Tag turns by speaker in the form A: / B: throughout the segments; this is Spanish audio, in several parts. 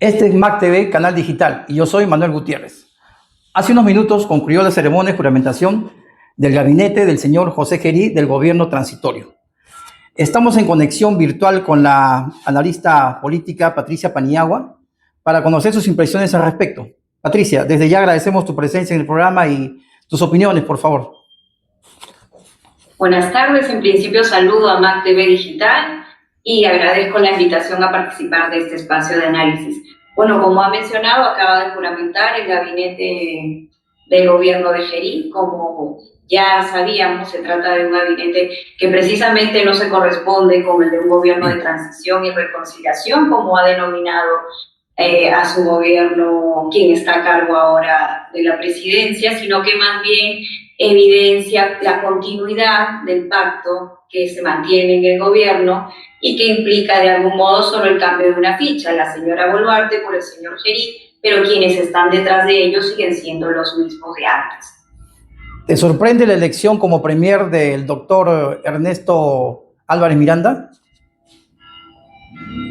A: Este es MAC TV, canal digital, y yo soy Manuel Gutiérrez. Hace unos minutos concluyó la ceremonia de juramentación del gabinete del señor José Gerí del gobierno transitorio. Estamos en conexión virtual con la analista política Patricia Paniagua para conocer sus impresiones al respecto. Patricia, desde ya agradecemos tu presencia en el programa y tus opiniones, por favor.
B: Buenas tardes, en principio saludo a MAC TV Digital y agradezco la invitación a participar de este espacio de análisis. Bueno, como ha mencionado, acaba de juramentar el gabinete del gobierno de Gerí. Como ya sabíamos, se trata de un gabinete que precisamente no se corresponde con el de un gobierno de transición y reconciliación, como ha denominado a su gobierno quien está a cargo ahora de la presidencia, sino que más bien evidencia la continuidad del pacto que se mantiene en el gobierno y que implica de algún modo solo el cambio de una ficha, la señora Boluarte por el señor Gerí, pero quienes están detrás de ellos siguen siendo los mismos de antes.
A: ¿Te sorprende la elección como premier del doctor Ernesto Álvarez Miranda?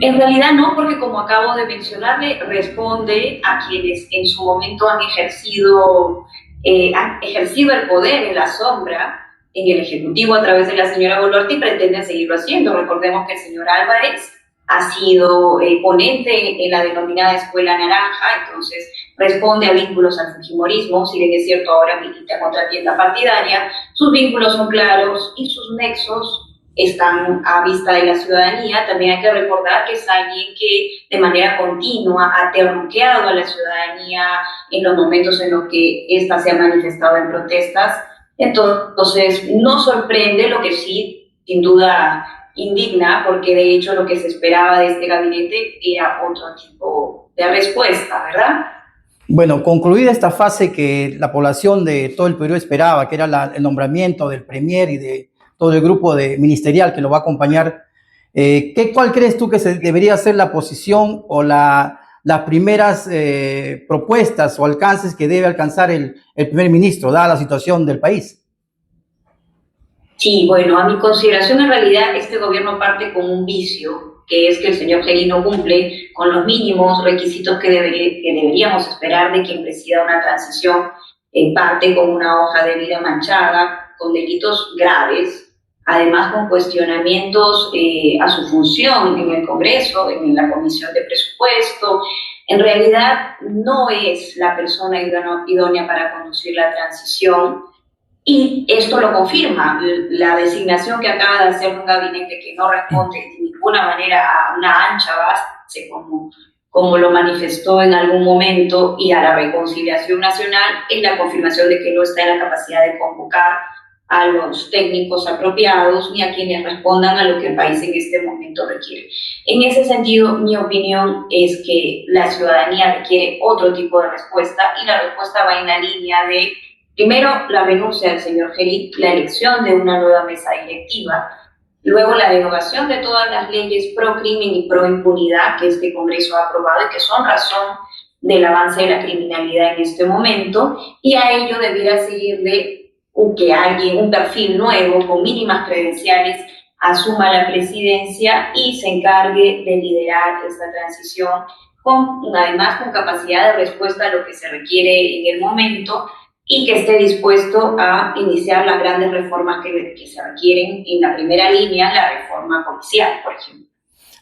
B: En realidad no, porque como acabo de mencionarle, responde a quienes en su momento han ejercido el poder en la sombra, en el Ejecutivo a través de la señora Boluarte y pretenden seguirlo haciendo. Recordemos que el señor Álvarez ha sido ponente en la denominada Escuela Naranja, entonces responde a vínculos al fujimorismo, si bien es cierto ahora milita contra tienda partidaria, sus vínculos son claros y sus nexos están a vista de la ciudadanía. También hay que recordar que es alguien que de manera continua ha terruqueado a la ciudadanía en los momentos en los que ésta se ha manifestado en protestas. Entonces, no sorprende, lo que sí, sin duda, indigna, porque de hecho lo que se esperaba de este gabinete era otro tipo de respuesta, ¿verdad?
A: Bueno, concluida esta fase que la población de todo el Perú esperaba, que era el nombramiento del premier y de todo el grupo ministerial que lo va a acompañar, ¿cuál crees tú que debería ser la posición o las primeras propuestas o alcances que debe alcanzar el primer ministro, dada la situación del país?
B: Sí, bueno, a mi consideración en realidad este gobierno parte con un vicio, que es que el señor Gerí no cumple con los mínimos requisitos que deberíamos esperar de quien presida una transición. Parte con una hoja de vida manchada, con delitos graves, además con cuestionamientos a su función en el Congreso, en la Comisión de Presupuesto. En realidad no es la persona idónea para conducir la transición. Y esto lo confirma la designación que acaba de hacer un gabinete que no responde de ninguna manera a una ancha base, como lo manifestó en algún momento, y a la reconciliación nacional, es la confirmación de que no está en la capacidad de convocar a los técnicos apropiados ni a quienes respondan a lo que el país en este momento requiere. En ese sentido, mi opinión es que la ciudadanía requiere otro tipo de respuesta, y la respuesta va en la línea de, primero, la renuncia del señor Gerí, la elección de una nueva mesa directiva, luego la derogación de todas las leyes pro crimen y pro impunidad que este Congreso ha aprobado y que son razón del avance de la criminalidad en este momento, y a ello debiera seguirle que alguien, un perfil nuevo con mínimas credenciales, asuma la presidencia y se encargue de liderar esta transición, además con capacidad de respuesta a lo que se requiere en el momento, y que esté dispuesto a iniciar las grandes reformas que se requieren. En la primera línea, la reforma policial, por ejemplo.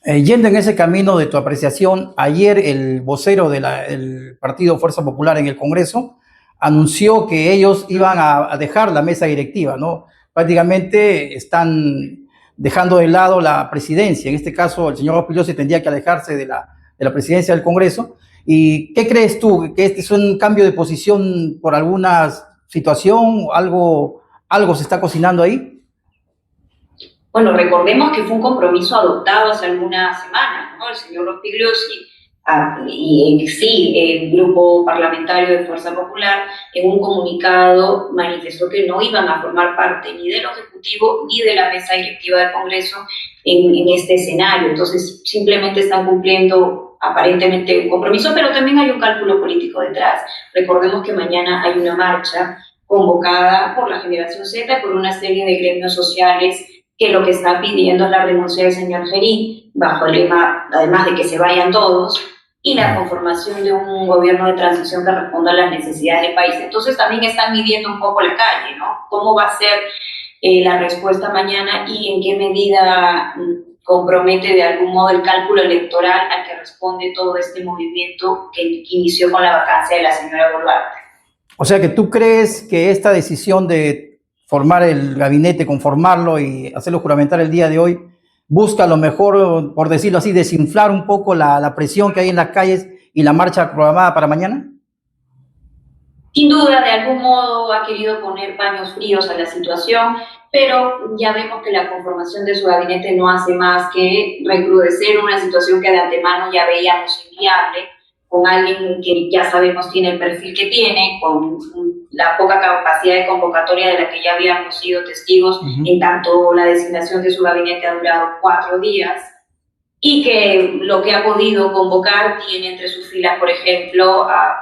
A: Yendo en ese camino de tu apreciación, ayer el vocero del Partido Fuerza Popular en el Congreso anunció que ellos iban a dejar la mesa directiva, ¿no? Prácticamente están dejando de lado la presidencia. En este caso, el señor Rospigliosi tendría que alejarse de la presidencia del Congreso. ¿Y qué crees tú? ¿Que este es un cambio de posición por alguna situación? ¿Algo se está cocinando ahí?
B: Bueno, recordemos que fue un compromiso adoptado hace algunas semanas, ¿no? El señor Rospigliosi y sí, el grupo parlamentario de Fuerza Popular, en un comunicado manifestó que no iban a formar parte ni del Ejecutivo ni de la mesa directiva del Congreso en este escenario. Entonces, simplemente están cumpliendo aparentemente un compromiso, pero también hay un cálculo político detrás. Recordemos que mañana hay una marcha convocada por la Generación Z, por una serie de gremios sociales que lo que está pidiendo es la renuncia del señor Gerí, bajo el lema, además de que se vayan todos, y la conformación de un gobierno de transición que responda a las necesidades del país. Entonces también están midiendo un poco la calle, ¿no? ¿Cómo va a ser la respuesta mañana y en qué medida compromete de algún modo el cálculo electoral al que responde todo este movimiento que inició con la vacancia de la señora Boluarte?
A: O sea que tú crees que esta decisión de formar el gabinete, conformarlo y hacerlo juramentar el día de hoy, busca a lo mejor, por decirlo así, desinflar un poco la presión que hay en las calles y la marcha programada para mañana?
B: Sin duda, de algún modo ha querido poner paños fríos a la situación, pero ya vemos que la conformación de su gabinete no hace más que recrudecer una situación que de antemano ya veíamos inviable, con alguien que ya sabemos tiene el perfil que tiene, con la poca capacidad de convocatoria de la que ya habíamos sido testigos, en tanto la designación de su gabinete ha durado 4 días, y que lo que ha podido convocar tiene entre sus filas, por ejemplo, a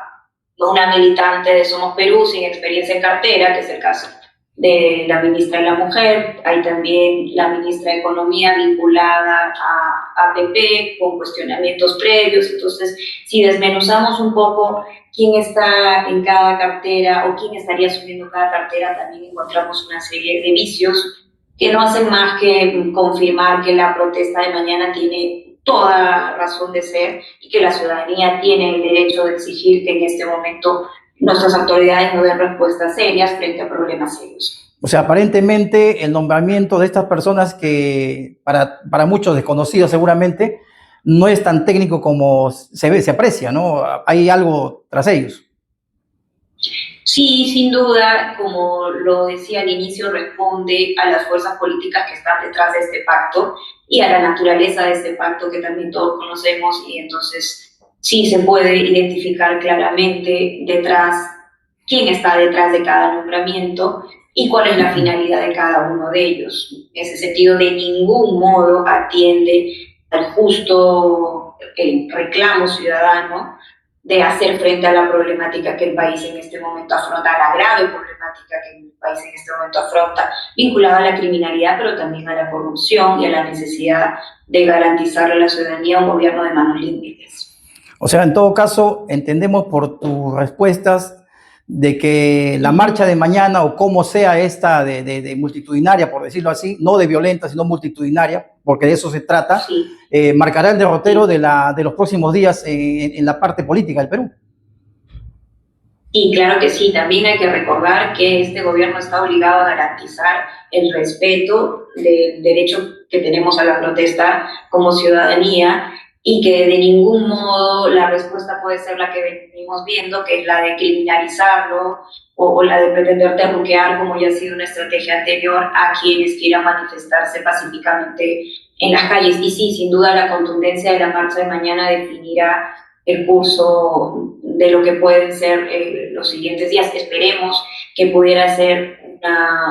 B: una militante de Somos Perú sin experiencia en cartera, que es el caso de la ministra de la Mujer. Hay también la ministra de Economía vinculada a PP con cuestionamientos previos. Entonces, si desmenuzamos un poco quién está en cada cartera o quién estaría asumiendo cada cartera, también encontramos una serie de vicios que no hacen más que confirmar que la protesta de mañana tiene toda razón de ser y que la ciudadanía tiene el derecho de exigir que en este momento nuestras autoridades nos den respuestas serias frente a problemas serios.
A: O sea, aparentemente el nombramiento de estas personas que para muchos desconocidos seguramente no es tan técnico como se aprecia, ¿no? Hay algo tras ellos.
B: Sí, sin duda, como lo decía al inicio, responde a las fuerzas políticas que están detrás de este pacto y a la naturaleza de este pacto que también todos conocemos, y entonces sí se puede identificar claramente quién está detrás de cada nombramiento y cuál es la finalidad de cada uno de ellos. En ese sentido, de ningún modo atiende al justo reclamo ciudadano de hacer frente a la problemática que el país en este momento afronta, a la grave problemática que el país en este momento afronta, vinculada a la criminalidad, pero también a la corrupción y a la necesidad de garantizarle a la ciudadanía un gobierno de manos limpias.
A: O sea, en todo caso, entendemos por tus respuestas de que la marcha de mañana, o como sea esta de multitudinaria, por decirlo así, no de violenta, sino multitudinaria, porque de eso se trata,
B: sí,
A: marcará el derrotero de los próximos días en la parte política del Perú.
B: Y claro que sí, también hay que recordar que este gobierno está obligado a garantizar el respeto del derecho que tenemos a la protesta como ciudadanía, y que de ningún modo la respuesta puede ser la que venimos viendo, que es la de criminalizarlo o la de pretender terruquear, como ya ha sido una estrategia anterior, a quienes quieran manifestarse pacíficamente en las calles. Y sí, sin duda la contundencia de la marcha de mañana definirá el curso de lo que pueden ser los siguientes días. Esperemos que pudiera ser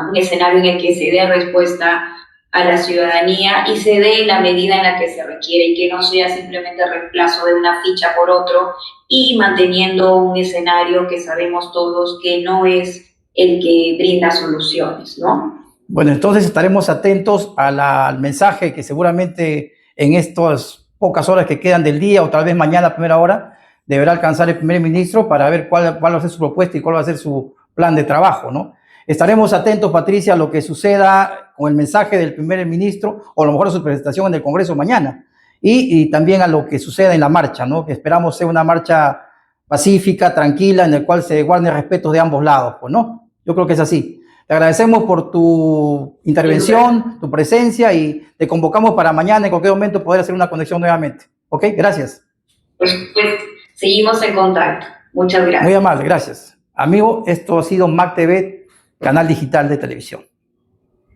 B: un escenario en el que se dé respuesta a la ciudadanía y se dé en la medida en la que se requiere, y que no sea simplemente reemplazo de una ficha por otro, y manteniendo un escenario que sabemos todos que no es el que brinda soluciones, ¿no?
A: Bueno, entonces estaremos atentos al mensaje que seguramente en estas pocas horas que quedan del día, o tal vez mañana a primera hora, deberá alcanzar el primer ministro para ver cuál va a ser su propuesta y cuál va a ser su plan de trabajo, ¿no? Estaremos atentos, Patricia, a lo que suceda con el mensaje del primer ministro, o a lo mejor a su presentación en el Congreso mañana, y también a lo que suceda en la marcha, ¿no? Que esperamos sea una marcha pacífica, tranquila, en la cual se guarde respeto de ambos lados, pues, ¿no? Yo creo que es así. Te agradecemos por tu intervención, tu presencia, y te convocamos para mañana en cualquier momento poder hacer una conexión nuevamente. ¿Ok? Gracias.
B: Pues seguimos en contacto. Muchas gracias.
A: Muy amable, gracias. Amigo, esto ha sido MAC TV, canal digital de televisión.